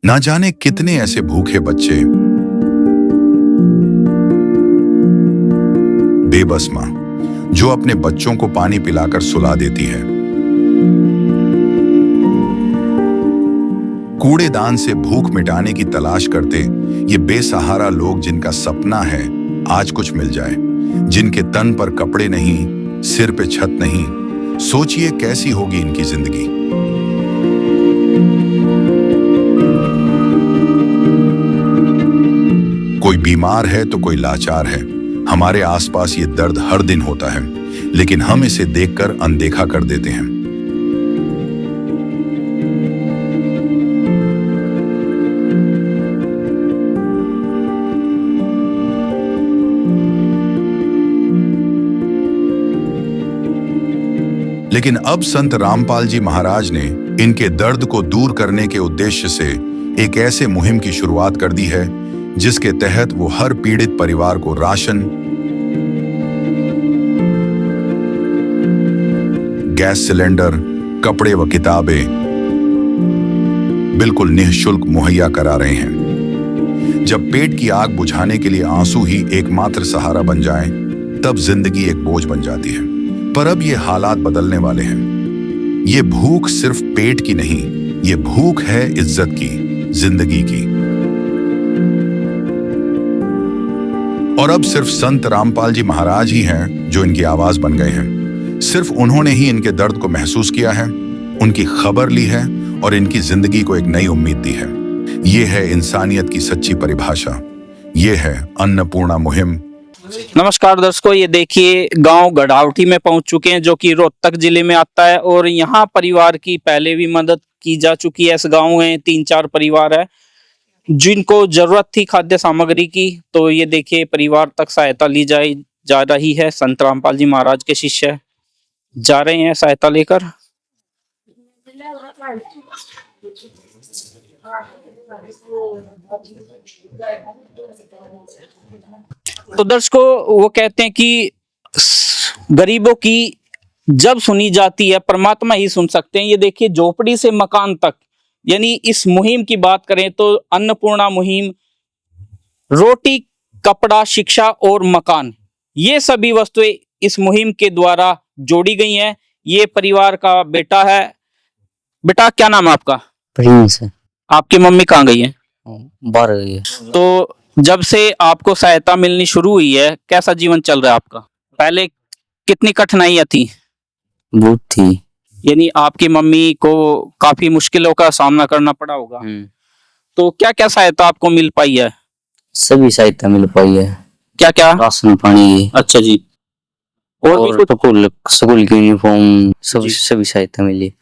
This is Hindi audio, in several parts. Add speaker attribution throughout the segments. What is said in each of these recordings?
Speaker 1: ना जाने कितने ऐसे भूखे बच्चे, बेबस मां जो अपने बच्चों को पानी पिलाकर सुला देती है। कूड़ेदान से भूख मिटाने की तलाश करते ये बेसहारा लोग जिनका सपना है आज कुछ मिल जाए, जिनके तन पर कपड़े नहीं, सिर पे छत नहीं, सोचिए कैसी होगी इनकी जिंदगी। कोई बीमार है तो कोई लाचार है। हमारे आसपास ये दर्द हर दिन होता है, लेकिन हम इसे देखकर अनदेखा कर देते हैं। लेकिन अब संत रामपाल जी महाराज ने इनके दर्द को दूर करने के उद्देश्य से एक ऐसे मुहिम की शुरुआत कर दी है जिसके तहत वो हर पीड़ित परिवार को राशन, गैस सिलेंडर, कपड़े व किताबें बिल्कुल निःशुल्क मुहैया करा रहे हैं। जब पेट की आग बुझाने के लिए आंसू ही एकमात्र सहारा बन जाएं, तब जिंदगी एक बोझ बन जाती है। पर अब ये हालात बदलने वाले हैं। ये भूख सिर्फ पेट की नहीं, ये भूख है इज्जत की, जिंदगी की। और अब सिर्फ संत रामपाल जी महाराज ही हैं जो इनकी आवाज बन गए हैं। सिर्फ उन्होंने ही इनके दर्द को महसूस किया है, उनकी खबर ली है और इनकी जिंदगी को एक नई उम्मीद दी है। ये है इंसानियत की सच्ची परिभाषा। ये है अन्नपूर्णा मुहिम।
Speaker 2: नमस्कार दर्शकों, ये देखिए गांव गढ़ावटी में पहुंच चुके हैं जो कि रोहतक जिले में आता है। और यहाँ परिवार की पहले भी मदद की जा चुकी है। इस गांव में 3-4 परिवार है जिनको जरूरत थी खाद्य सामग्री की। तो ये देखिए परिवार तक सहायता ली जा रही है। संत रामपाल जी महाराज के शिष्य जा रहे हैं सहायता लेकर। तो दर्शकों, वो कहते हैं कि गरीबों की जब सुनी जाती है परमात्मा ही सुन सकते हैं। ये देखिए झोपड़ी से मकान तक, यानी इस मुहिम की बात करें तो अन्नपूर्णा मुहिम रोटी, कपड़ा, शिक्षा और मकान, ये सभी वस्तुएं इस मुहिम के द्वारा जोड़ी गई हैं। ये परिवार का बेटा है। बेटा क्या नाम है आपका?
Speaker 3: प्रिंस है।
Speaker 2: आपकी मम्मी कहाँ गई है?
Speaker 3: बाहर गई है।
Speaker 2: तो जब से आपको सहायता मिलनी शुरू हुई है, कैसा जीवन चल रहा है आपका? पहले कितनी कठिनाइयां थी?
Speaker 3: बहुत थी।
Speaker 2: यानी आपकी मम्मी को काफी मुश्किलों का सामना करना पड़ा होगा। तो क्या क्या सहायता आपको मिल पाई है?
Speaker 3: सभी सहायता मिल पाई है।
Speaker 2: क्या क्या?
Speaker 3: राशन पानी।
Speaker 2: अच्छा जी। और भी कुछ?
Speaker 3: स्कूल की यूनिफॉर्म, सभी सहायता मिली।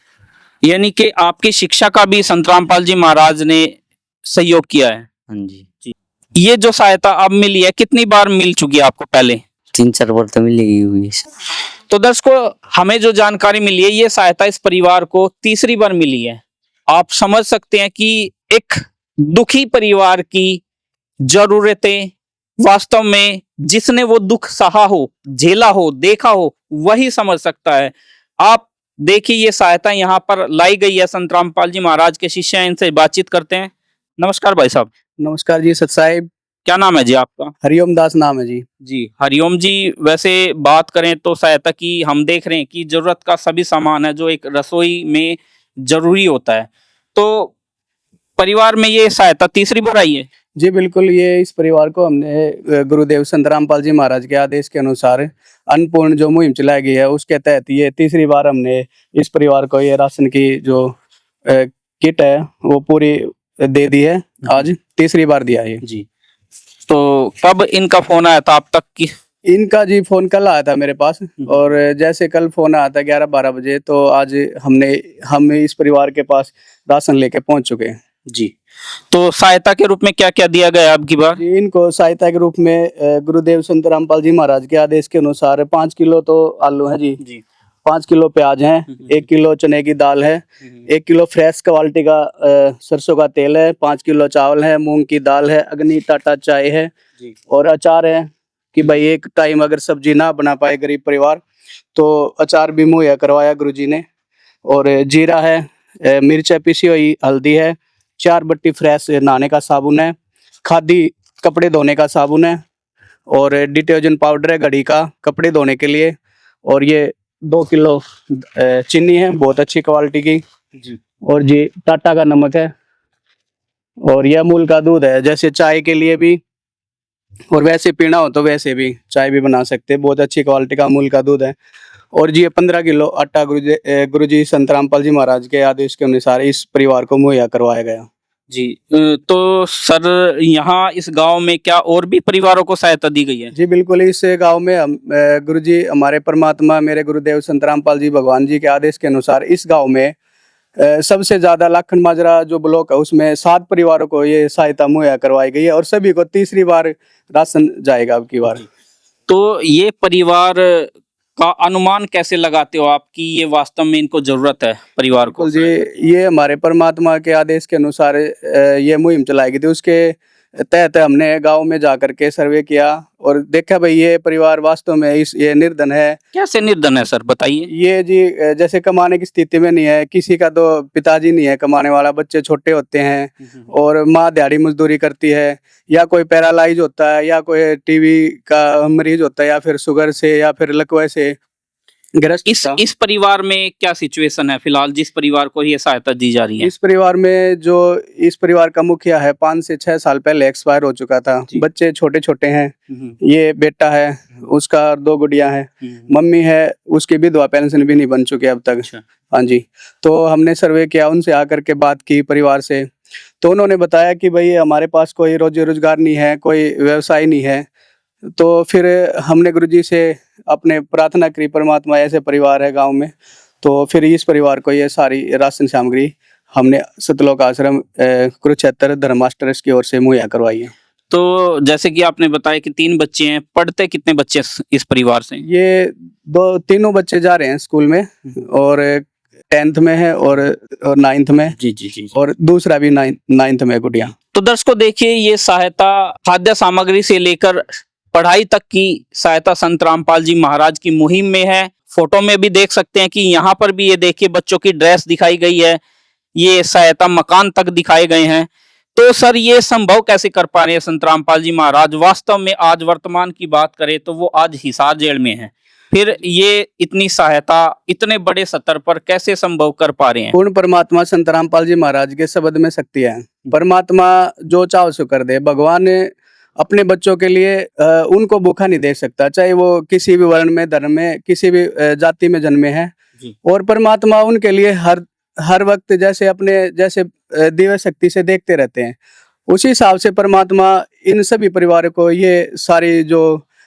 Speaker 2: यानी कि आपकी शिक्षा का भी संत रामपाल जी महाराज ने सहयोग किया है।
Speaker 3: हाँ जी।
Speaker 2: ये जो सहायता अब मिली है, कितनी बार मिल चुकी है आपको पहले?
Speaker 3: 3-4 बार तो मिलेगी हुई।
Speaker 2: तो दर्शकों, हमें जो जानकारी मिली है, ये सहायता इस परिवार को तीसरी बार मिली है। आप समझ सकते हैं कि एक दुखी परिवार की जरूरतें वास्तव में जिसने वो दुख सहा हो, झेला हो, देखा हो, वही समझ सकता है। आप देखिए ये सहायता यहाँ पर लाई गई है। संत रामपाल जी महाराज के शिष्य हैं, इनसे बातचीत करते हैं। नमस्कार भाई साहब।
Speaker 4: नमस्कार जी सत साहिब।
Speaker 2: क्या नाम है जी आपका?
Speaker 4: हरिओम दास नाम है जी।
Speaker 2: जी हरिओम जी, वैसे बात करें तो सहायता की हम देख रहे हैं कि जरूरत का सभी सामान है जो एक रसोई में जरूरी होता है। तो परिवार में ये सहायता तीसरी बार आई है?
Speaker 4: जी बिल्कुल, ये इस परिवार को हमने गुरुदेव संत रामपाल जी महाराज के आदेश के अनुसार अन्नपूर्ण जो मुहिम चलाई गई है उसके तहत ये तीसरी बार हमने इस परिवार को ये राशन की जो किट है वो पूरी दे दी है। आज तीसरी बार दिया है
Speaker 2: जी। तो कब इनका फोन आया था आप तक की?
Speaker 4: इनका जी फोन कल आया था मेरे पास, और जैसे कल फोन आया था 11-12 बजे, तो आज हम इस परिवार के पास राशन लेके पहुंच चुके हैं
Speaker 2: जी। तो सहायता के रूप में क्या क्या दिया गया अब की बार?
Speaker 4: जी, इनको सहायता के रूप में गुरुदेव संत रामपाल जी महाराज के आदेश के अनुसार 5 किलो तो आलू है जी, 5 किलो प्याज है, 1 किलो चने की दाल है, 1 किलो फ्रेश क्वालिटी का सरसों का तेल है, 5 किलो चावल है, मूंग की दाल है, अग्नि टाटा चाय है और अचार है कि भाई एक टाइम अगर सब्जी ना बना पाए गरीब परिवार तो अचार भी मुहैया करवाया गुरुजी ने। और जीरा है, मिर्च पिसी हुई, हल्दी है, 4 बट्टी फ्रेश नहाने का साबुन है, खादी कपड़े धोने का साबुन है, और डिटर्जेंट पाउडर है घड़ी का कपड़े धोने के लिए, और ये 2 किलो चीनी है बहुत अच्छी क्वालिटी की
Speaker 2: जी।
Speaker 4: और जी टाटा का नमक है, और यह अमूल का दूध है, जैसे चाय के लिए भी और वैसे पीना हो तो वैसे भी चाय भी बना सकते हैं, बहुत अच्छी क्वालिटी का अमूल का दूध है। और जी ये 15 किलो आटा गुरुजी संत रामपाल जी महाराज के आदेश के अनुसार इस परिवार को मुहैया करवाया गया।
Speaker 2: जी तो सर यहाँ इस गांव में क्या और भी परिवारों को सहायता दी गई है?
Speaker 4: जी बिल्कुल, इस गांव में हम गुरुजी हमारे परमात्मा मेरे गुरुदेव संत रामपाल जी भगवान जी के आदेश के अनुसार इस गांव में सबसे ज्यादा लाखन माजरा जो ब्लॉक है उसमें 7 परिवारों को ये सहायता मुहैया करवाई गई है, और सभी को तीसरी बार राशन जाएगा अब की बार।
Speaker 2: तो ये परिवार का अनुमान कैसे लगाते हो आप कि ये वास्तव में इनको जरूरत है परिवार को?
Speaker 4: बिल्कुल जी, ये हमारे परमात्मा के आदेश के अनुसार ये मुहिम चलाई गई थी, उसके तहत हमने गांव में जाकर के सर्वे किया और देखा भाई ये परिवार वास्तव में ये निर्धन है।
Speaker 2: कैसे निर्धन है सर बताइए?
Speaker 4: ये जी जैसे कमाने की स्थिति में नहीं है, किसी का तो पिताजी नहीं है कमाने वाला, बच्चे छोटे होते हैं और माँ दिहाड़ी मजदूरी करती है, या कोई पैरालाइज होता है, या कोई टीवी का मरीज होता है, या फिर शुगर से या फिर लकवे से ग्रस्त।
Speaker 2: इस परिवार में क्या सिचुएशन है फिलहाल जिस परिवार को ये सहायता दी जा रही है?
Speaker 4: इस परिवार में जो इस परिवार का मुखिया है 5 से 6 साल पहले एक्सपायर हो चुका था, बच्चे छोटे छोटे हैं, ये बेटा है उसका और 2 गुड़िया हैं, मम्मी है उसकी विधवा पेंशन भी नहीं बन चुकी अब तक। हाँ जी, तो हमने सर्वे किया, उनसे आकर के बात की परिवार से, तो उन्होंने बताया कि भाई हमारे पास कोई रोजी रोजगार नहीं है, कोई व्यवसाय नहीं है। तो फिर हमने गुरुजी से अपने प्रार्थना करी, परमात्मा ऐसे परिवार है गांव में, तो फिर इस परिवार को ये सारी राशन सामग्री हमने सतलोक आश्रम कुरुक्षेत्र धर्माष्ट ट्रस्ट की ओर से मुहैया करवाई है।
Speaker 2: तो जैसे कि आपने बताया कि 3 बच्चे हैं, पढ़ते कितने बच्चे इस परिवार से?
Speaker 4: ये तीनों बच्चे जा रहे हैं स्कूल में, और 10th में है और 9th में।
Speaker 2: जी।
Speaker 4: और दूसरा भी 9th में गुड़िया।
Speaker 2: तो दर्शकों देखिए, ये सहायता खाद्य सामग्री से लेकर पढ़ाई तक की सहायता संत रामपाल जी महाराज की मुहिम में है। फोटो में भी देख सकते हैं कि यहाँ पर भी ये देखिए बच्चों की ड्रेस दिखाई गई है, ये सहायता मकान तक दिखाए गए हैं। तो सर ये संभव कैसे कर पा रहे हैं संत रामपाल जी महाराज? वास्तव में आज वर्तमान की बात करें तो वो आज हिसार जेल में है, फिर ये इतनी सहायता इतने बड़े स्तर पर कैसे संभव कर पा रहे हैं?
Speaker 4: पूर्ण परमात्मा संत रामपाल जी महाराज के शब्द में शक्ति है। परमात्मा जो चाहो सो कर दे। भगवान अपने बच्चों के लिए उनको भूखा नहीं दे सकता, चाहे वो किसी भी वर्ण में, धर्म में, किसी भी जाति में जन्मे हैं। और परमात्मा उनके लिए हर वक्त जैसे अपने जैसे दिव्य शक्ति से देखते रहते हैं, उसी हिसाब से परमात्मा इन सभी परिवारों को ये सारी जो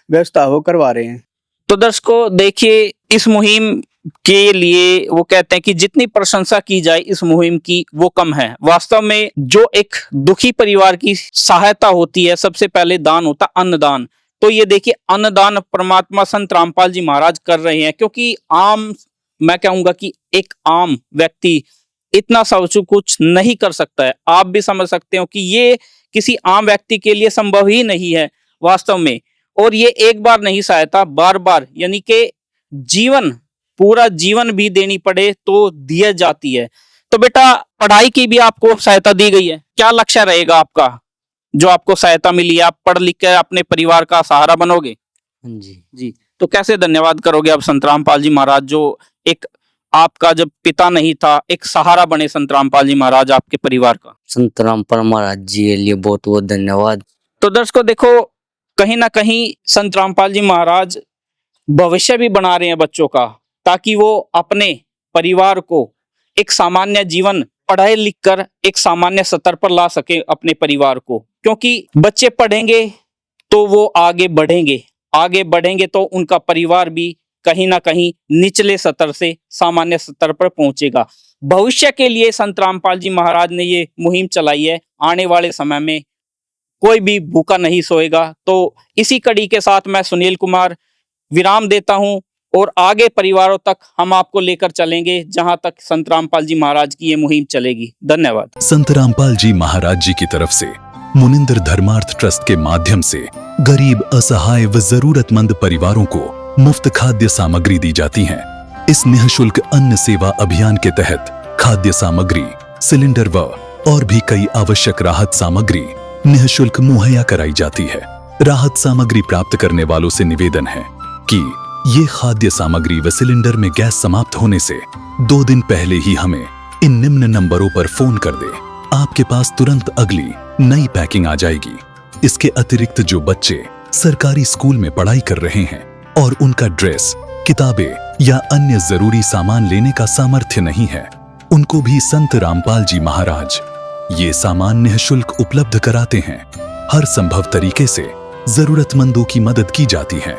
Speaker 4: व्यवस्था हो करवा रहे हैं।
Speaker 2: तो दर्शकों देखिए, इस मुहिम के लिए वो कहते हैं कि जितनी प्रशंसा की जाए इस मुहिम की वो कम है। वास्तव में जो एक दुखी परिवार की सहायता होती है, सबसे पहले दान होता है अन्नदान। तो ये देखिए अन्नदान परमात्मा संत रामपाल जी महाराज कर रहे हैं, क्योंकि मैं कहूंगा कि एक आम व्यक्ति इतना सब कुछ नहीं कर सकता है। आप भी समझ सकते हो कि ये किसी आम व्यक्ति के लिए संभव ही नहीं है वास्तव में। और ये एक बार नहीं सहायता, बार बार, यानी कि पूरा जीवन भी देनी पड़े तो दिया जाती है। तो बेटा पढ़ाई की भी आपको सहायता दी गई है, क्या लक्ष्य रहेगा आपका जो आपको सहायता मिली है? आप पढ़ लिख कर अपने परिवार का सहारा बनोगे?
Speaker 3: जी।
Speaker 2: तो कैसे धन्यवाद करोगे आप संत रामपाल जी महाराज, जो एक आपका जब पिता नहीं था एक सहारा बने संत रामपाल जी महाराज आपके परिवार का?
Speaker 3: संत रामपाल महाराज जी के लिए बहुत बहुत धन्यवाद।
Speaker 2: तो दर्शकों देखो, कहीं ना कहीं संत रामपाल जी महाराज भविष्य भी बना रहे हैं बच्चों का, ताकि वो अपने परिवार को एक सामान्य जीवन पढ़ाई लिख कर एक सामान्य स्तर पर ला सके अपने परिवार को। क्योंकि बच्चे पढ़ेंगे तो वो आगे बढ़ेंगे तो उनका परिवार भी कहीं ना कहीं निचले स्तर से सामान्य स्तर पर पहुंचेगा। भविष्य के लिए संत रामपाल जी महाराज ने ये मुहिम चलाई है, आने वाले समय में कोई भी भूखा नहीं सोएगा। तो इसी कड़ी के साथ मैं सुनील कुमार विराम देता हूं, और आगे परिवारों तक हम आपको लेकर चलेंगे जहां तक संत रामपाल जी महाराज की ये मुहिम चलेगी। धन्यवाद।
Speaker 5: संत रामपाल जी महाराज जी की तरफ से मुनिंद्र धर्मार्थ ट्रस्ट के माध्यम से गरीब, असहाय व जरूरतमंद परिवारों को मुफ्त खाद्य सामग्री दी जाती है। इस निःशुल्क अन्न सेवा अभियान के तहत खाद्य सामग्री, सिलेंडर व और भी कई आवश्यक राहत सामग्री निःशुल्क मुहैया कराई जाती है। राहत सामग्री प्राप्त करने वालों से निवेदन है कि ये खाद्य सामग्री व सिलेंडर में गैस समाप्त होने से 2 दिन पहले ही हमें इन निम्न नंबरों पर फोन कर दे। आपके पास तुरंत अगली नई पैकिंग आ जाएगी। इसके अतिरिक्त जो बच्चे सरकारी स्कूल में पढ़ाई कर रहे हैं और उनका ड्रेस, किताबें या अन्य जरूरी सामान लेने का सामर्थ्य नहीं है, उनको भी संत रामपाल जी महाराज ये सामान निःशुल्क उपलब्ध कराते हैं। हर संभव तरीके से जरूरतमंदों की मदद की जाती है।